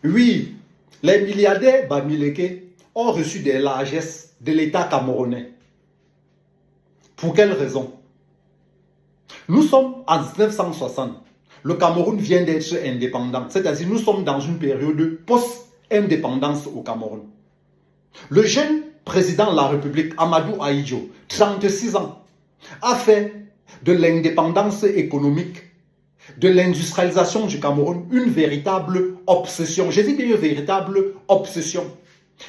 Oui, les milliardaires Bamileke ont reçu des largesses de l'État camerounais. Pour quelle raison? Nous sommes en 1960. Le Cameroun vient d'être indépendant. C'est-à-dire nous sommes dans une période post-indépendance au Cameroun. Le jeune président de la République, Amadou Ahidjo, 36 ans, a fait de l'indépendance économique, de l'industrialisation du Cameroun, une véritable obsession. Je dis bien une véritable obsession.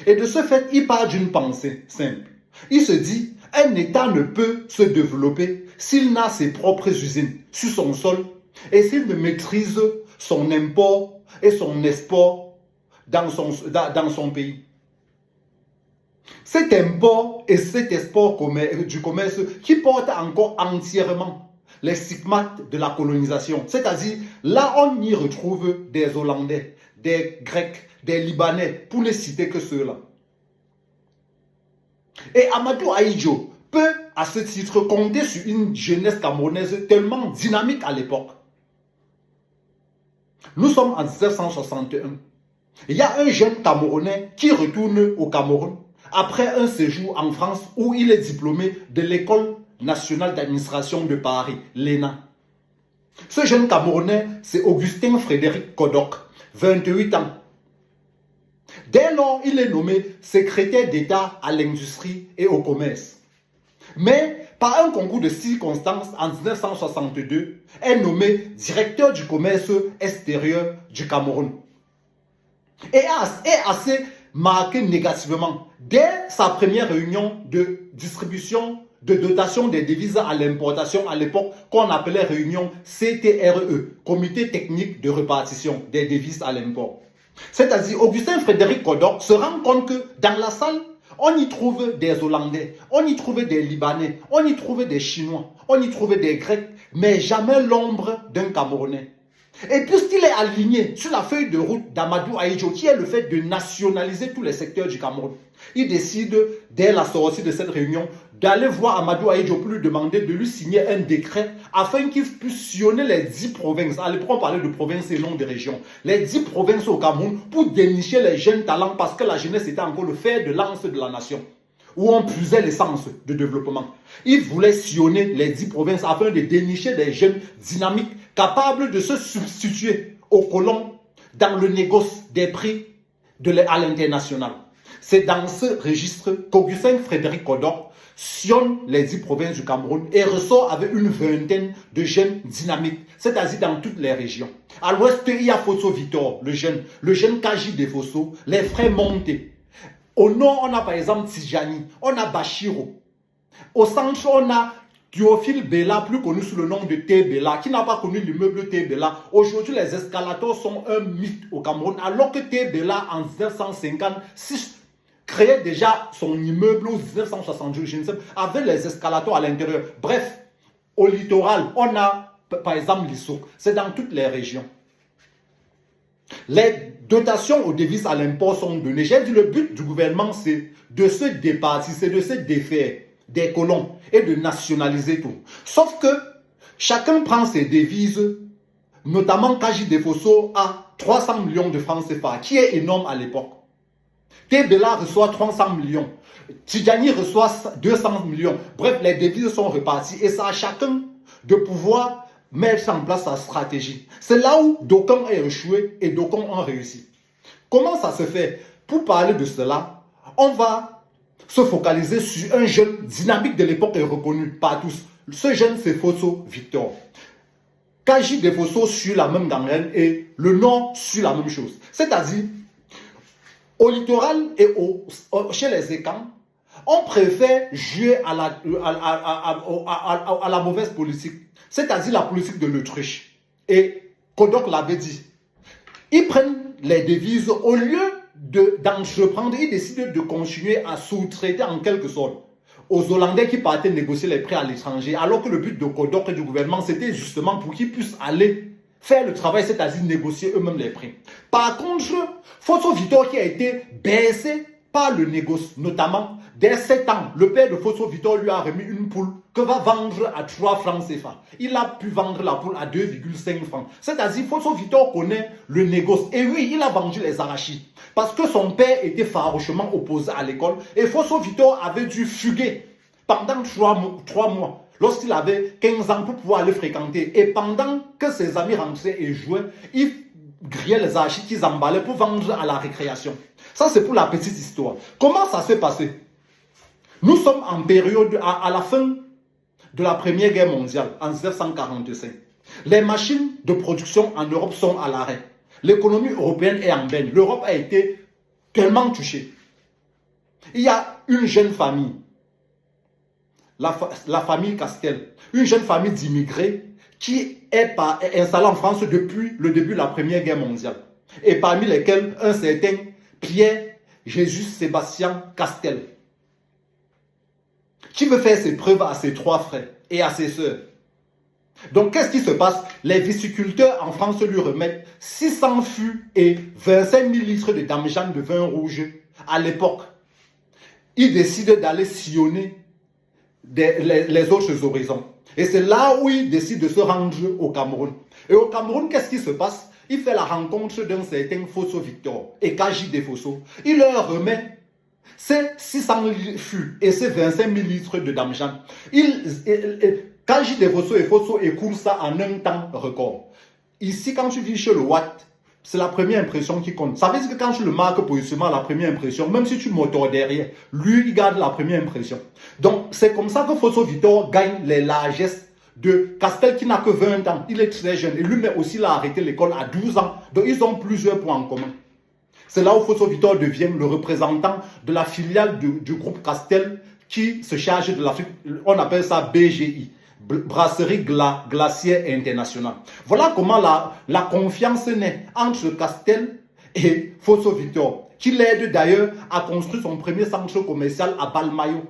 Et de ce fait, il part d'une pensée simple. Il se dit, un État ne peut se développer s'il n'a ses propres usines sur son sol et s'il ne maîtrise son import et son export dans son pays. Cet import et cet export du commerce qui porte encore entièrement les stigmates de la colonisation. C'est-à-dire, là, on y retrouve des Hollandais, des Grecs, des Libanais, pour ne citer que ceux-là. Et Amadou Ahidjo peut, à ce titre, compter sur une jeunesse camerounaise tellement dynamique à l'époque. Nous sommes en 1961. Il y a un jeune Camerounais qui retourne au Cameroun après un séjour en France où il est diplômé de l'École nationale d'administration de Paris, l'ENA. Ce jeune Camerounais, c'est Augustin Frédéric Kodok, 28 ans. Dès lors, il est nommé secrétaire d'État à l'industrie et au commerce. Mais par un concours de circonstances en 1962, est nommé directeur du commerce extérieur du Cameroun. Et est assez marqué négativement dès sa première réunion de distribution de dotation des devises à l'importation à l'époque qu'on appelait réunion CTRE, Comité technique de répartition des devises à l'import. C'est-à-dire, Augustin Frédéric Kodok se rend compte que dans la salle, on y trouve des Hollandais, on y trouve des Libanais, on y trouve des Chinois, on y trouve des Grecs, mais jamais l'ombre d'un Camerounais. Et puisqu'il est aligné sur la feuille de route d'Amadou Ahidjo, qui est le fait de nationaliser tous les secteurs du Cameroun, il décide, dès la sortie de cette réunion, d'aller voir Amadou Ahidjo pour lui demander de lui signer un décret afin qu'il puisse sillonner les 10 provinces. À l'époque, on parlait de provinces et non de régions. Les 10 provinces au Cameroun pour dénicher les jeunes talents parce que la jeunesse était encore le fer de lance de la nation, où on puisait l'essence de développement. Il voulait sillonner les 10 provinces afin de dénicher des jeunes dynamiques capables de se substituer aux colons dans le négoce des prix à l'international. C'est dans ce registre qu'Augustin Frédéric Kodok sillonne les 10 provinces du Cameroun et ressort avec une vingtaine de jeunes dynamiques, c'est-à-dire dans toutes les régions. À l'ouest, il y a Fosso Victor, le jeune Kaji de Fosso, les frères Monté. Au nord, on a par exemple Tijani, on a Bachiro. Au centre, on a Théophile Bella, plus connu sous le nom de T. Bella, qui n'a pas connu l'immeuble T. Bella. Aujourd'hui, les escalators sont un mythe au Cameroun, alors que T. Bella, en 1956, créait déjà son immeuble, ou 1962, je ne sais pas, avec les escalators à l'intérieur. Bref, au littoral, on a par exemple l'Issou. C'est dans toutes les régions. Les dotations aux devises à l'import sont données. J'ai dit le but du gouvernement, c'est de se départir, c'est de se défaire des colons et de nationaliser tout. Sauf que chacun prend ses devises, notamment Kaji Defosso a 300 millions de francs CFA, qui est énorme à l'époque. Tebela reçoit 300 millions. Tidjani reçoit 200 millions. Bref, les devises sont reparties et c'est à chacun de pouvoir mettre en place sa stratégie. C'est là où d'aucuns ont échoué et d'aucuns ont réussi. Comment ça se fait? Pour parler de cela, on va se focaliser sur un jeune dynamique de l'époque et reconnu par tous. Ce jeune, c'est Fosso Victor. Kaji de Fosso suit la même gangrène et le Nord suit la même chose. C'est-à-dire, au littoral et chez les Écans, on préfère jouer à la mauvaise politique, c'est-à-dire la politique de l'autruche. Et Kodok l'avait dit. Ils prennent les devises, au lieu d'entreprendre, ils décident de continuer à sous-traiter en quelque sorte aux Hollandais qui partaient négocier les prix à l'étranger, alors que le but de Kodok et du gouvernement, c'était justement pour qu'ils puissent aller faire le travail, c'est-à-dire négocier eux-mêmes les prix. Par contre, Fosso Victor qui a été baissé par le négoce, notamment, dès 7 ans, le père de Fosso Victor lui a remis une poule que va vendre à 3 francs CFA. Il a pu vendre la poule à 2,5 francs. C'est-à-dire, Fosso Victor connaît le négoce. Et oui, il a vendu les arachides. Parce que son père était farouchement opposé à l'école. Et Fosso Victor avait dû fuguer pendant 3 mois. Lorsqu'il avait 15 ans pour pouvoir aller fréquenter. Et pendant que ses amis rentraient et jouaient, il grillait les arachides qu'ils emballaient pour vendre à la récréation. Ça, c'est pour la petite histoire. Comment ça s'est passé? Nous sommes en période, à la fin de la Première Guerre mondiale, en 1945. Les machines de production en Europe sont à l'arrêt. L'économie européenne est en berne. L'Europe a été tellement touchée. Il y a une jeune famille, la famille Castel, une jeune famille d'immigrés qui est installée en France depuis le début de la Première Guerre mondiale. Et parmi lesquels un certain Pierre Jésus Sébastien Castel, qui veut faire ses preuves à ses 3 frères et à ses sœurs. Donc, qu'est-ce qui se passe? Les viticulteurs en France lui remettent 600 fûts et 25 000 litres de damijan de vin rouge à l'époque. Il décide d'aller sillonner les autres horizons. Et c'est là où il décide de se rendre au Cameroun. Et au Cameroun, qu'est-ce qui se passe? Il fait la rencontre d'un certain Fosso Victor et Kaji de Fosso. Il leur remet ces 600 fûts et ces 25 000 litres de damijan. Kaji de Fosso et Fosso écoulent ça en un temps record. Ici, quand tu vis chez le Watt, c'est la première impression qui compte. Ça veut dire que quand tu le marques positivement, la première impression, même si tu motors derrière, lui, il garde la première impression. Donc, c'est comme ça que Fosso Victor gagne les largesses de Castel qui n'a que 20 ans. Il est très jeune. Et lui, mais aussi, il a arrêté l'école à 12 ans. Donc, ils ont plusieurs points en commun. C'est là où Fosso Victor devient le représentant de la filiale du groupe Castel qui se charge de l'Afrique. On appelle ça BGI. Brasserie Glacière Internationale. Voilà comment la confiance naît entre Castel et Fosso Victor, qui l'aide d'ailleurs à construire son premier centre commercial à Balmayo.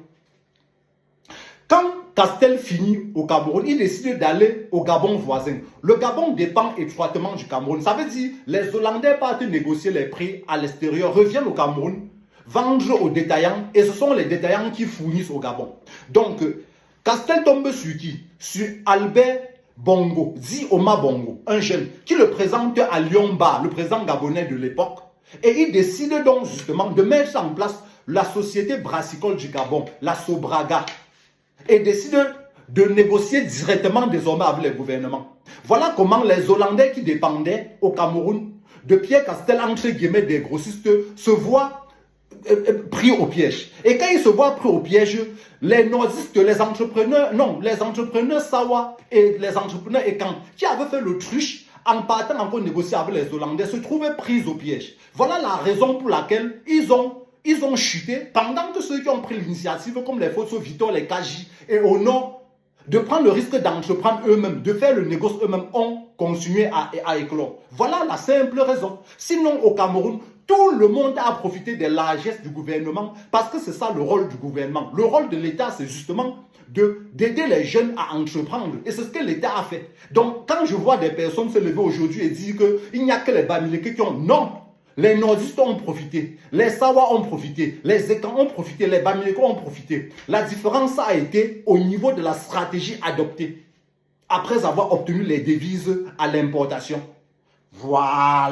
Quand Castel finit au Cameroun, il décide d'aller au Gabon voisin. Le Gabon dépend étroitement du Cameroun. Ça veut dire que les Hollandais partent négocier les prix à l'extérieur, reviennent au Cameroun, vendent aux détaillants, et ce sont les détaillants qui fournissent au Gabon. Donc, Castel tombe sur qui? Sur Albert Bongo, dit Oma Bongo, un jeune, qui le présente à Liomba, le président gabonais de l'époque. Et il décide donc justement de mettre en place la société brassicole du Gabon, la Sobraga. Et décide de négocier directement désormais avec les gouvernements. Voilà comment les Hollandais qui dépendaient au Cameroun de Pierre Castel, entre guillemets des grossistes, se voient pris au piège. Et quand ils se voient pris au piège, les nordistes, les entrepreneurs Sawa et les entrepreneurs Ekan, qui avaient fait l'autruche en partant encore négocier avec les Hollandais, se trouvaient pris au piège. Voilà la raison pour laquelle ils ont chuté, pendant que ceux qui ont pris l'initiative, comme les Fosso Victor, les Kaji, et au nord, de prendre le risque d'entreprendre eux-mêmes, de faire le négoce eux-mêmes, ont continué à éclore. Voilà la simple raison. Sinon, au Cameroun, tout le monde a profité des largesses du gouvernement, parce que c'est ça le rôle du gouvernement. Le rôle de l'État, c'est justement d'aider les jeunes à entreprendre. Et c'est ce que l'État a fait. Donc, quand je vois des personnes se lever aujourd'hui et dire qu'il n'y a que les Bamileke qui ont... Non! Les nordistes ont profité, les Sawa ont profité, les Ekans ont profité, les Bamileke ont profité. La différence a été au niveau de la stratégie adoptée après avoir obtenu les devises à l'importation. Voilà.